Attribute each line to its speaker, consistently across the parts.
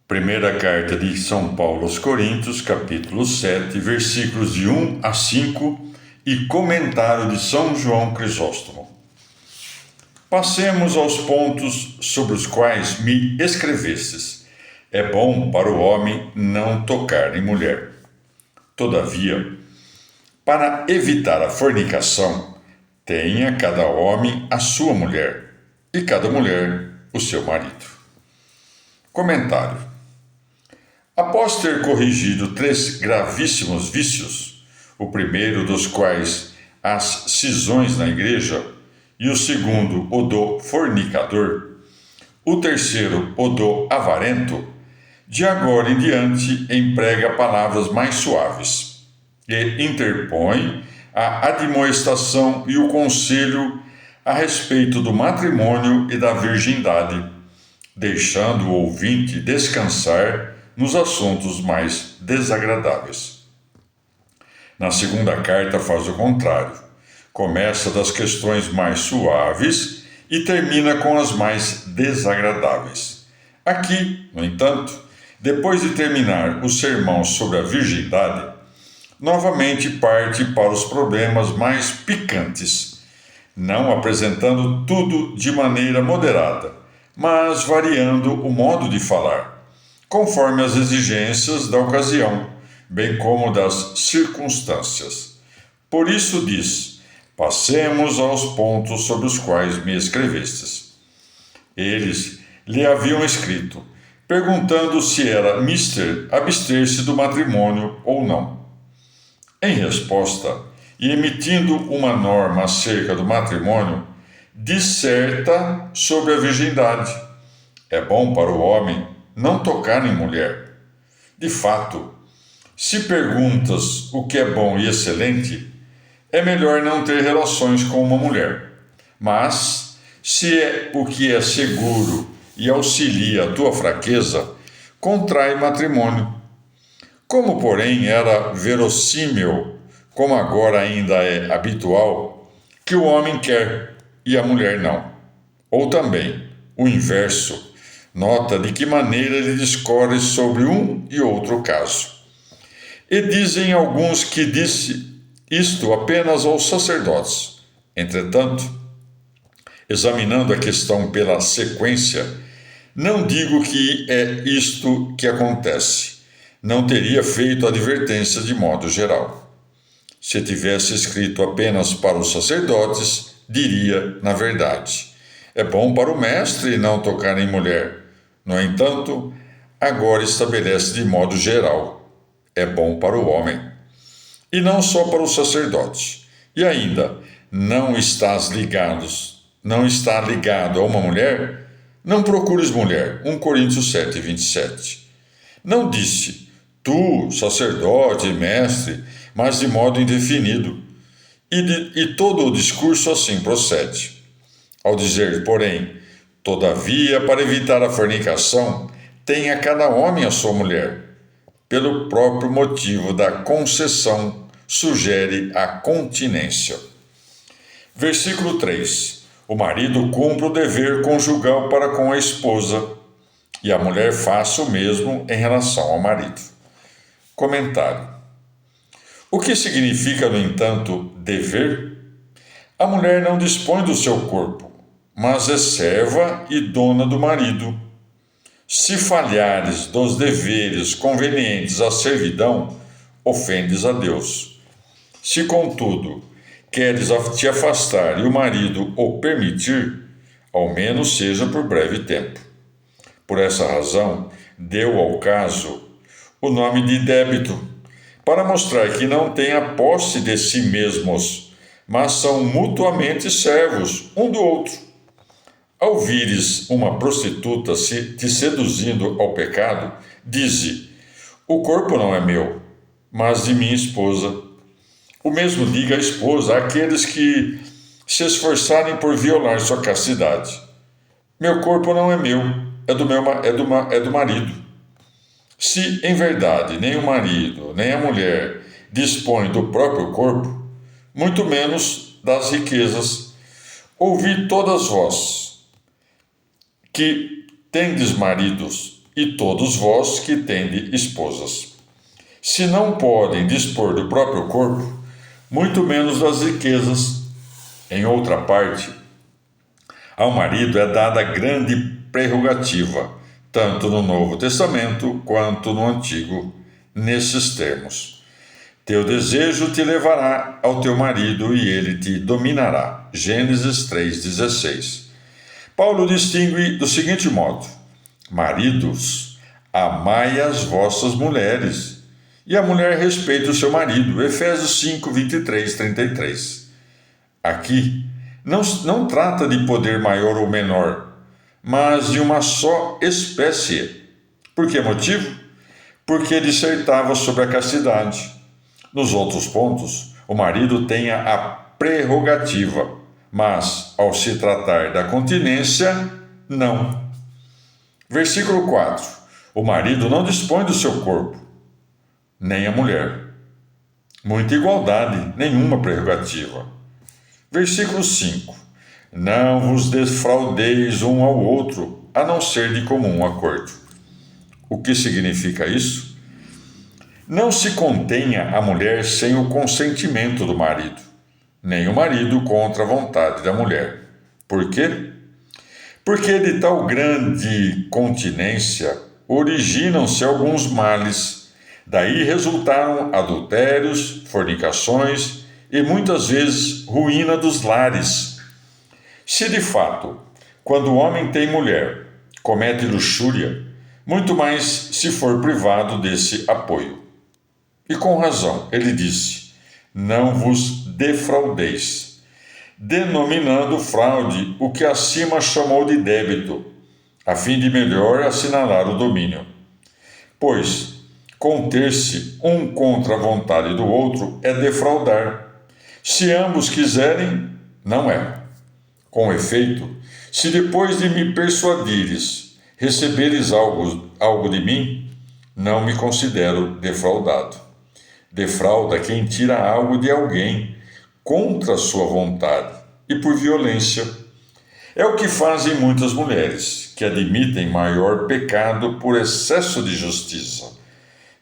Speaker 1: Primeira carta de São Paulo aos Coríntios, capítulo 7, versículos de 1 a 5 e comentário de São João Crisóstomo. Passemos aos pontos sobre os quais me escrevestes. É bom para o homem não tocar em mulher. Todavia, para evitar a fornicação, tenha cada homem a sua mulher e cada mulher o seu marido. Comentário. Após ter corrigido 3 gravíssimos vícios, o primeiro dos quais as cisões na igreja, e o segundo o do fornicador, o terceiro o do avarento, de agora em diante emprega palavras mais suaves e interpõe a admoestação e o conselho a respeito do matrimônio e da virgindade, deixando o ouvinte descansar nos assuntos mais desagradáveis. Na segunda carta faz o contrário. Começa das questões mais suaves e termina com as mais desagradáveis. Aqui, no entanto, depois de terminar o sermão sobre a virgindade, novamente parte para os problemas mais picantes, não apresentando tudo de maneira moderada, mas variando o modo de falar, conforme as exigências da ocasião, bem como das circunstâncias. Por isso diz: passemos aos pontos sobre os quais me escrevestes. Eles lhe haviam escrito, perguntando se era mister abster-se do matrimônio ou não. Em resposta, e emitindo uma norma acerca do matrimônio, disserta sobre a virgindade. É bom para o homem não tocar em mulher. De fato, se perguntas o que é bom e excelente, é melhor não ter relações com uma mulher. Mas, se é o que é seguro e auxilia a tua fraqueza, contrai matrimônio. Como, porém, era verossímil, como agora ainda é habitual, que o homem quer e a mulher não. Ou também, o inverso, nota de que maneira ele discorre sobre um e outro caso. E dizem alguns que disse isto apenas aos sacerdotes. Entretanto, examinando a questão pela sequência, não digo que é isto que acontece. Não teria feito advertência de modo geral. Se tivesse escrito apenas para os sacerdotes, diria, na verdade, é bom para o mestre não tocar em mulher. No entanto, agora estabelece de modo geral, é bom para o homem. E não só para os sacerdotes. E ainda, não está ligado a uma mulher? Não procures mulher. 1 Coríntios 7, 27. Não disse, tu, sacerdote e mestre, mas de modo indefinido. E todo o discurso assim procede. Ao dizer, porém, todavia, para evitar a fornicação, tenha cada homem a sua mulher. Pelo próprio motivo da concessão, sugere a continência. Versículo 3. O marido cumpre o dever conjugal para com a esposa, e a mulher faça o mesmo em relação ao marido. Comentário. O que significa, no entanto, dever? A mulher não dispõe do seu corpo, mas é serva e dona do marido. Se falhares dos deveres convenientes à servidão, ofendes a Deus. Se, contudo, queres te afastar e o marido o permitir, ao menos seja por breve tempo. Por essa razão, deu ao caso o nome de débito, para mostrar que não têm a posse de si mesmos, mas são mutuamente servos um do outro. Ao vires uma prostituta te seduzindo ao pecado, dize, o corpo não é meu, mas de minha esposa. O mesmo diga a esposa àqueles que se esforçarem por violar sua castidade. Meu corpo não é meu, é do marido. Se, em verdade, nem o marido, nem a mulher dispõem do próprio corpo, muito menos das riquezas, ouvi todas vós, que tendes maridos, e todos vós que tende esposas. Se não podem dispor do próprio corpo, muito menos das riquezas. Em outra parte, ao marido é dada grande prerrogativa, tanto no Novo Testamento quanto no Antigo, nesses termos: teu desejo te levará ao teu marido e ele te dominará. Gênesis 3,16. Paulo distingue do seguinte modo: maridos, amai as vossas mulheres, e a mulher respeita o seu marido. Efésios 5, 23, 33. Aqui, não trata de poder maior ou menor, mas de uma só espécie. Por que motivo? Porque dissertava sobre a castidade. Nos outros pontos, o marido tem a prerrogativa, mas, ao se tratar da continência, não. Versículo 4. O marido não dispõe do seu corpo, nem a mulher. Muita igualdade, nenhuma prerrogativa. Versículo 5. Não vos defraudeis um ao outro, a não ser de comum acordo. O que significa isso? Não se contenha a mulher sem o consentimento do marido, nem o marido contra a vontade da mulher. Por quê? Porque de tal grande continência originam-se alguns males. Daí resultaram adultérios, fornicações e muitas vezes ruína dos lares. Se de fato, quando o homem tem mulher, comete luxúria, muito mais se for privado desse apoio. E com razão, ele disse: não vos defraudeis, denominando fraude o que acima chamou de débito, a fim de melhor assinalar o domínio. Pois, conter-se um contra a vontade do outro é defraudar. Se ambos quiserem, não é. Com efeito, se depois de me persuadires, receberes algo de mim, não me considero defraudado. Defrauda quem tira algo de alguém contra a sua vontade e por violência. É o que fazem muitas mulheres, que admitem maior pecado por excesso de justiça,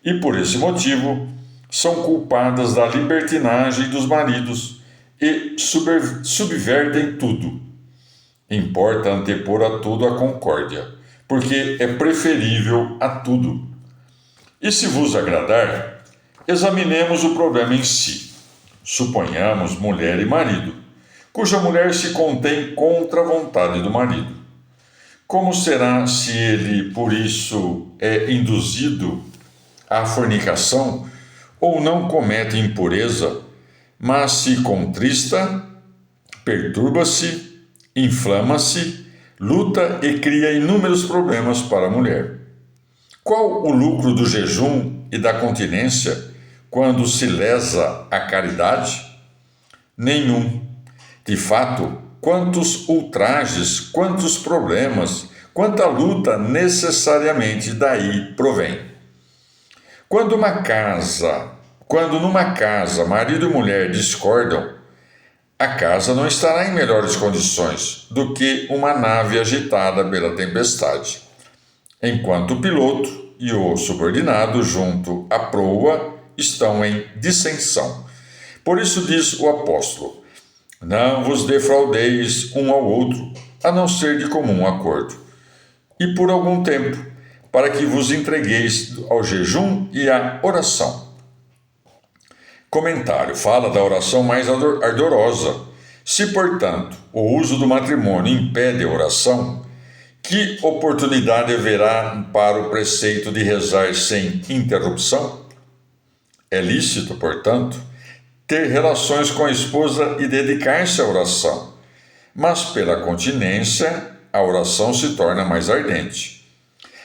Speaker 1: e por esse motivo são culpadas da libertinagem dos maridos e subvertem tudo. Importa antepor a tudo a concórdia, porque é preferível a tudo. E se vos agradar, examinemos o problema em si. Suponhamos mulher e marido, cuja mulher se contém contra a vontade do marido. Como será se ele, por isso, é induzido à fornicação ou não comete impureza, mas se contrista, perturba-se, inflama-se, luta e cria inúmeros problemas para a mulher? Qual o lucro do jejum e da continência quando se lesa a caridade? Nenhum. De fato, quantos ultrajes, quantos problemas, quanta luta necessariamente daí provém. Quando numa casa marido e mulher discordam, a casa não estará em melhores condições do que uma nave agitada pela tempestade, enquanto o piloto e o subordinado junto à proa estão em dissensão. Por isso diz o apóstolo: não vos defraudeis um ao outro, a não ser de comum acordo, e por algum tempo, para que vos entregueis ao jejum e à oração. Comentário: fala da oração mais ardorosa. Se, portanto, o uso do matrimônio impede a oração, que oportunidade haverá para o preceito de rezar sem interrupção? É lícito, portanto, ter relações com a esposa e dedicar-se à oração, mas pela continência a oração se torna mais ardente.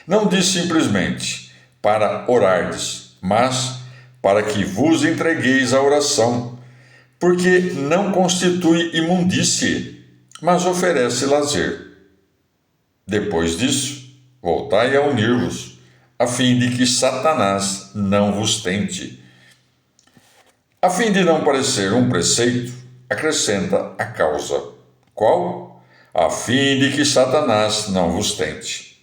Speaker 1: Não diz simplesmente para orardes, mas para que vos entregueis à oração, porque não constitui imundície, mas oferece lazer. Depois disso, voltai a unir-vos, a fim de que Satanás não vos tente. A fim de não parecer um preceito, acrescenta a causa. Qual? A fim de que Satanás não vos tente.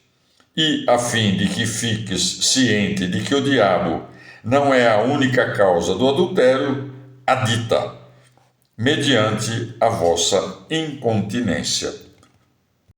Speaker 1: e a fim de que fiques ciente de que o diabo não é a única causa do adultério, a dita, mediante a vossa incontinência.